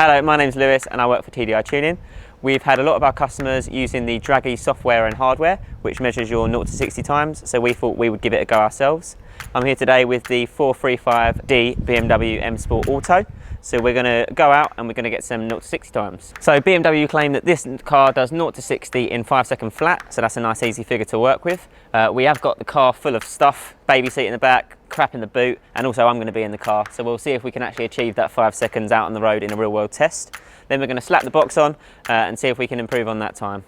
Hello, my name's Lewis and I work for TDI-Tuning. We've had a lot of our customers using the Draggy software and hardware, which measures your 0 to 60 times, so we thought we would give it a go ourselves. I'm here today with the 435D BMW M Sport Auto. So we're going to go out and we're going to get some 0 to 60 times. So BMW claim that this car does 0 to 60 in 5 second flat, so that's a nice easy figure to work with. We have got the car full of stuff, baby seat in the back, crap in the boot, and also I'm going to be in the car, so we'll see if we can actually achieve that 5 seconds out on the road in a real world test. Then we're going to slap the box on and see if we can improve on that time.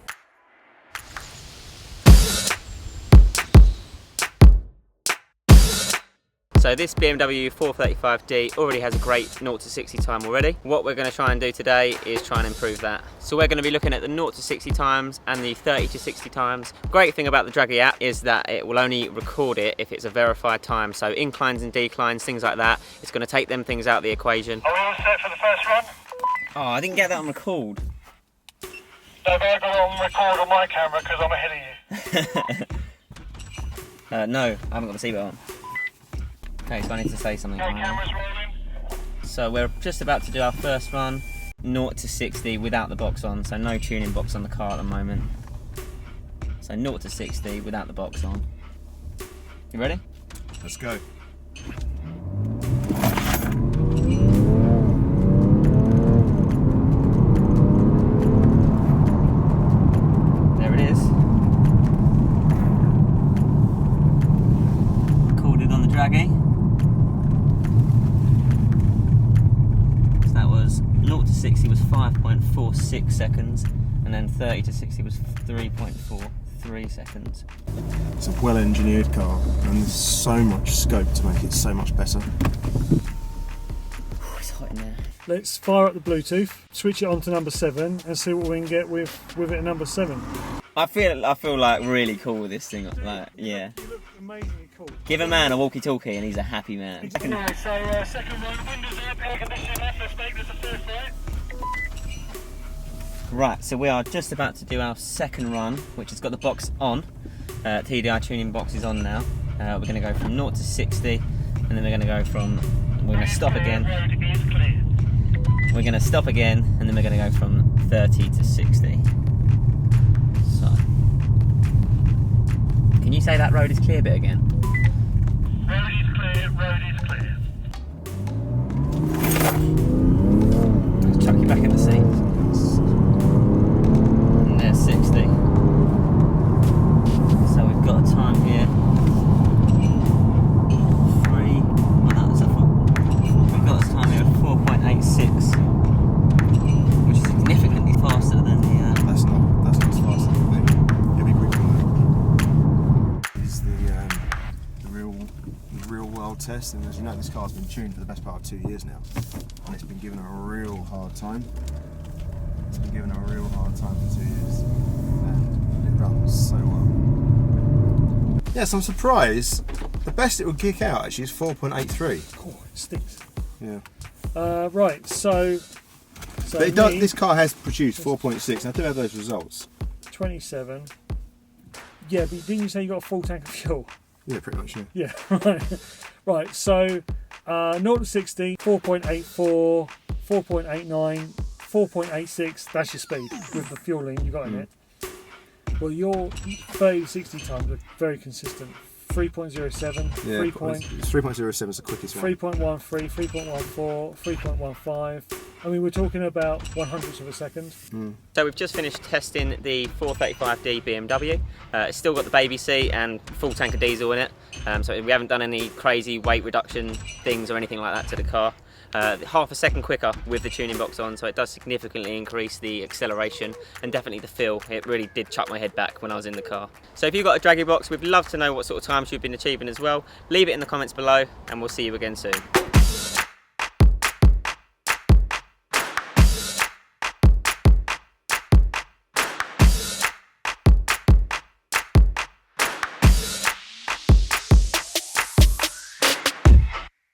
So this BMW 435D already has a great 0 to 60 time already. What we're going to try and do today is try and improve that. So we're going to be looking at the 0 to 60 times and the 30 to 60 times. Great thing about the Draggy app is that it will only record it if it's a verified time. So inclines and declines, things like that, it's going to take them things out of the equation. Are we all set for the first run? Oh, I didn't get that on record. So have I got it on record on my camera because I'm ahead of you? No, I haven't got the seatbelt on. Okay, so I need to say something. Okay, camera's rolling. So we're just about to do our first run, 0 to 60 without the box on, so no tuning box on the car at the moment. So 0 to 60 without the box on. You ready? Let's go. There it is. Recorded on the Draggy. 0 to 60 was 5.46 seconds, and then 30 to 60 was 3.43 seconds. It's a well-engineered car, and there's so much scope to make it so much better. It's hot in there. Let's fire up the Bluetooth, switch it on to number 7, and see what we can get with it at number 7. I feel like really cool with this thing. Like, yeah. You look amazingly cool. Give a man a walkie-talkie and he's a happy man. Right, so second run, windows up, air conditioning off, let's make this a first right. Right, so we are just about to do our second run, which has got the box on. TDI-Tuning box is on now. We're going to go from 0 to 60, and then we're going to go from, we're going to stop again. We're going to stop again, and then we're going to go from 30 to 60. So, can you say that road is clear bit again? Road is clear, road is clear. Just chuck you back in the seat. And there's 60. So we've got a time here. We've got a time here of 4.86, which is significantly faster than the. That's not as fast as the thing. You'll be quick on that. This is the real world test, and as you know, this car's been tuned for the best part of 2 years now, and it's been given a real hard time. It's been given a real hard time for 2 years, and it runs so well. Yes, I'm surprised. The best it would kick out actually is 4.83. Oh, it stinks. Yeah. Right, so But it does, this car has produced 4.6, and I do have those results. 27. Yeah, but didn't you say you got a full tank of fuel? Yeah, pretty much, yeah. Yeah, right. Right, so 0 to 60, 4.84, 4.89, 4.86, that's your speed with the fueling you got in it. Well, your 30 to 60 times are very consistent. 3.07, Yeah, 3.07 is the quickest one. 3.13, 3.14, 3.15. I mean, we're talking about 1/100th of a second. So we've just finished testing the 435D BMW. It's still got the baby seat and full tank of diesel in it. So we haven't done any crazy weight reduction things or anything like that to the car. Half a second quicker with the tuning box on, so it does significantly increase the acceleration and definitely the feel. It really did chuck my head back when I was in the car. So if you've got a Draggy box, we'd love to know what sort of times you've been achieving as well. Leave it in the comments below, and we'll see you again soon.